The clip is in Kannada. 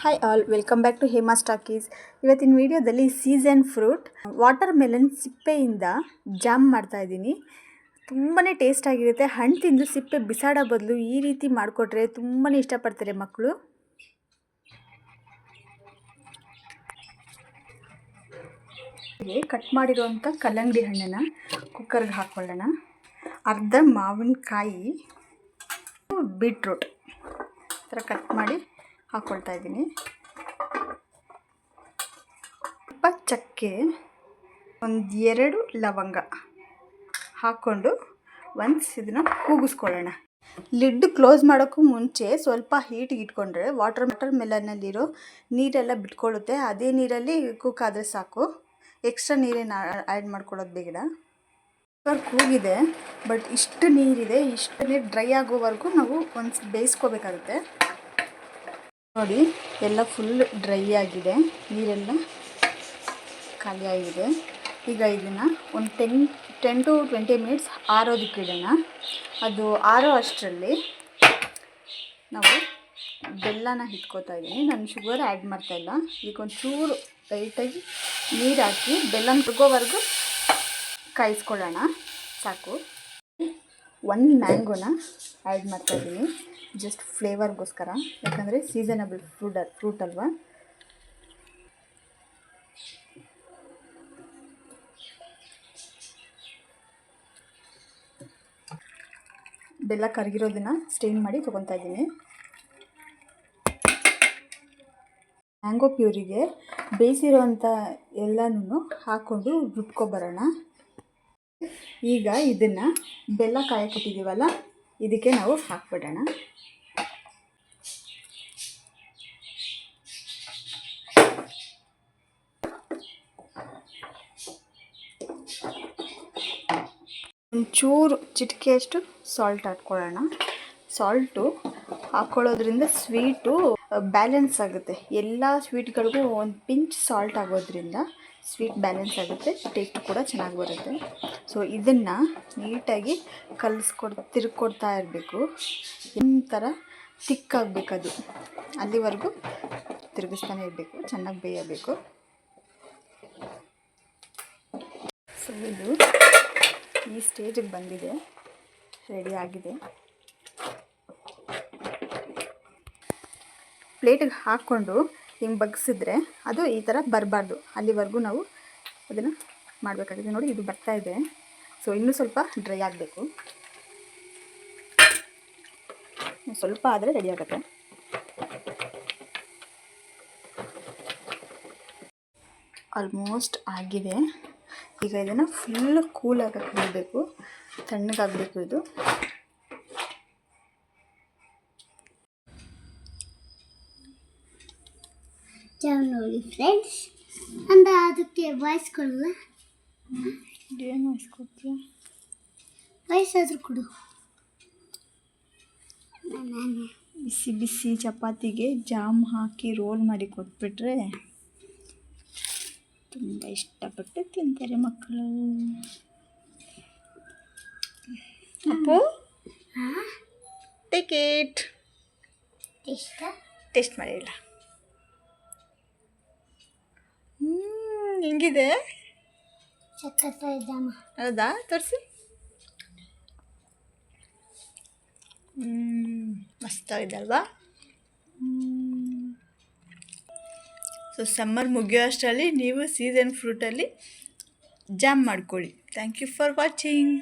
Hi all, welcome back to Hema talkies. ಇವತ್ತಿನ ವಿಡಿಯೋದಲ್ಲಿ ಸೀಸನ್ ಫ್ರೂಟ್ ವಾಟರ್ ಮೆಲನ್ ಸಿಪ್ಪೆಯಿಂದ ಜಾಮ್ ಮಾಡ್ತಾಯಿದ್ದೀನಿ. ತುಂಬಾ ಟೇಸ್ಟ್ ಆಗಿರುತ್ತೆ. ಹಣ್ಣು ತಿಂದು ಸಿಪ್ಪೆ ಬಿಸಾಡೋ ಬದಲು ಈ ರೀತಿ ಮಾಡಿಕೊಟ್ರೆ ತುಂಬಾ ಇಷ್ಟಪಡ್ತಾರೆ ಮಕ್ಕಳು. ಕಟ್ ಮಾಡಿರೋವಂಥ ಕಲ್ಲಂಗಡಿ ಹಣ್ಣನ್ನು ಕುಕ್ಕರ್ಗೆ ಹಾಕ್ಕೊಳ್ಳೋಣ. ಅರ್ಧ ಮಾವಿನಕಾಯಿ, ಬೀಟ್ರೂಟ್ ಈ ಥರ ಕಟ್ ಮಾಡಿ ಹಾಕ್ಕೊಳ್ತಾ ಇದ್ದೀನಿ. ಸ್ವಲ್ಪ ಚಕ್ಕೆ, ಒಂದು 2 ಲವಂಗ ಹಾಕ್ಕೊಂಡು ಇದನ್ನು ಕೂಗಿಸ್ಕೊಳ್ಳೋಣ. ಲಿಡ್ ಕ್ಲೋಸ್ ಮಾಡೋಕ್ಕೂ ಮುಂಚೆ ಸ್ವಲ್ಪ ಹೀಟಿಗೆ ಇಟ್ಕೊಂಡ್ರೆ ವಾಟರ್ ಮೆಲನ್ನಲ್ಲಿರೋ ನೀರೆಲ್ಲ ಬಿಟ್ಕೊಳ್ಳುತ್ತೆ. ಅದೇ ನೀರಲ್ಲಿ ಕುಕ್ ಆದರೆ ಸಾಕು, ಎಕ್ಸ್ಟ್ರಾ ನೀರೇನು ಆ್ಯಡ್ ಮಾಡ್ಕೊಳ್ಳೋದು ಬೇಡ. ಕೂಗಿದೆ, ಬಟ್ ಇಷ್ಟು ನೀರಿದೆ. ಇಷ್ಟು ನೀರು ಡ್ರೈ ಆಗೋವರೆಗೂ ನಾವು ಒಂದು ಬೇಯಿಸ್ಕೋಬೇಕಾಗುತ್ತೆ. ನೋಡಿ, ಎಲ್ಲ ಫುಲ್ ಡ್ರೈ ಆಗಿದೆ, ನೀರೆಲ್ಲ ಖಾಲಿ ಆಗಿದೆ. ಈಗ ಇದನ್ನು ಒಂದು 10 to 20 ಮಿನಿಟ್ಸ್ ಆರೋದಕ್ಕೆ ಇಡೋಣ. ಅದು ಆರೋ ಅಷ್ಟರಲ್ಲಿ ನಾವು ಬೆಲ್ಲನ ಇಟ್ಕೋತಾ ಇದ್ದೀನಿ. ನಾನು ಶುಗರ್ ಆ್ಯಡ್ ಮಾಡ್ತಾಯಿಲ್ಲ. ಈಗ ಒಂಚೂರು ಲೈಟಾಗಿ ನೀರು ಹಾಕಿ ಬೆಲ್ಲ ಮುರುಗೋವರೆಗೂ ಕಾಯಿಸ್ಕೊಳ್ಳೋಣ, ಸಾಕು. 1 ಮ್ಯಾಂಗೋನ ಆ್ಯಡ್ ಮಾಡ್ತಾಯಿದ್ದೀನಿ, ಜಸ್ಟ್ ಫ್ಲೇವರ್ಗೋಸ್ಕರ, ಯಾಕಂದರೆ ಸೀಸನಬಲ್ ಫ್ರೂಟ್ ಅಲ್ವಾ. ಬೆಲ್ಲ ಕರಗಿರೋದನ್ನು ಸ್ಟೇನ್ ಮಾಡಿ ತೊಗೊತಾ ಇದ್ದೀನಿ. ಮ್ಯಾಂಗೋ ಪ್ಯೂರಿಗೆ ಬೇಯಿಸಿರೋವಂಥ ಎಲ್ಲನೂ ಹಾಕ್ಕೊಂಡು ರುಬ್ಕೊಬರೋಣ. ಈಗ ಇದನ್ನು ಬೆಲ್ಲ ಕಾಯಕ್ಕಿಟ್ಟಿದ್ದೀವಲ್ಲ, ಇದಕ್ಕೆ ನಾವು ಹಾಕ್ಬಿಡೋಣ. ಒಂಚೂರು ಚಿಟಿಕೆಯಷ್ಟು ಸಾಲ್ಟ್ ಹಾಕ್ಕೊಳ್ಳೋಣ. ಸಾಲ್ಟು ಹಾಕ್ಕೊಳ್ಳೋದ್ರಿಂದ ಸ್ವೀಟು ಬ್ಯಾಲೆನ್ಸ್ ಆಗುತ್ತೆ. ಎಲ್ಲ ಸ್ವೀಟ್ಗಳಿಗೂ ಒಂದು ಪಿಂಚ್ ಸಾಲ್ಟ್ ಆಗೋದ್ರಿಂದ ಸ್ವೀಟ್ ಬ್ಯಾಲೆನ್ಸ್ ಆಗುತ್ತೆ, ಟೇಸ್ಟ್ ಕೂಡ ಚೆನ್ನಾಗಿ ಬರುತ್ತೆ. ಸೊ ಇದನ್ನು ನೀಟಾಗಿ ತಿರುಗ್ಕೊಡ್ತಾ ಇರಬೇಕು. ಒಂಥರ ತಿಕ್ಕಾಗಬೇಕದು, ಅಲ್ಲಿವರೆಗೂ ತಿರುಗಿಸ್ತಾನೆ ಇರಬೇಕು, ಚೆನ್ನಾಗಿ ಬೇಯಬೇಕು. ಸೊ ಇದು ಈ ಸ್ಟೇಜಿಗೆ ಬಂದಿದೆ, ರೆಡಿ ಆಗಿದೆ. ಪ್ಲೇಟಿಗೆ ಹಾಕ್ಕೊಂಡು ಹಿಂಗೆ ಬಗ್ಸಿದ್ರೆ ಅದು ಈ ಥರ ಬರಬಾರ್ದು, ಅಲ್ಲಿವರೆಗೂ ನಾವು ಅದನ್ನು ಮಾಡಬೇಕಾಗಿದೆ. ನೋಡಿ, ಇದು ಬರ್ತಾ ಇದೆ. ಸೊ ಇನ್ನೂ ಸ್ವಲ್ಪ ಡ್ರೈ ಆಗಬೇಕು, ಸ್ವಲ್ಪ ಆದರೆ ರೆಡಿ ಆಗುತ್ತೆ. ಆಲ್ಮೋಸ್ಟ್ ಆಗಿದೆ. ಈಗ ಇದನ್ನು ಫುಲ್ ಕೂಲಾಗಕ್ಕೆ ಬಿಡಬೇಕು, ತಣ್ಣಗಾಗಬೇಕು ಇದು. ನೋಡಿ ಫ್ರೆಂಡ್ಸ್, ಅಂದ ಅದಕ್ಕೆ ವಾಯ್ಸ್ ಕೊಡಲ್ಲ. ಏನು ವಾಯ್ಸ್ ಕೊಡ್ತೀಯ? ವಾಯ್ಸ್ ಆದರೂ ಕೊಡು. ಬಿಸಿ ಬಿಸಿ ಚಪಾತಿಗೆ ಜಾಮ್ ಹಾಕಿ ರೋಲ್ ಮಾಡಿ ಕೊಟ್ಬಿಟ್ರೆ ತುಂಬ ಇಷ್ಟಪಟ್ಟು ತಿಂತಾರೆ ಮಕ್ಕಳು. Appu, take it. ಟೇಸ್ಟ್ ಮಾಡಿಲ್ಲ. ಹೆಂಗಿದೆ? ಹೌದಾ? ತೋರಿಸಿ. ಮಸ್ತಾಗಿದೆ ಅಲ್ವಾ? ಸೊ ಸಮ್ಮರ್ ಮುಗಿಯೋ ಅಷ್ಟರಲ್ಲಿ ನೀವು ಸೀಸನ್ ಫ್ರೂಟಲ್ಲಿ ಜಾಮ್ ಮಾಡ್ಕೊಳ್ಳಿ. Thank you for watching.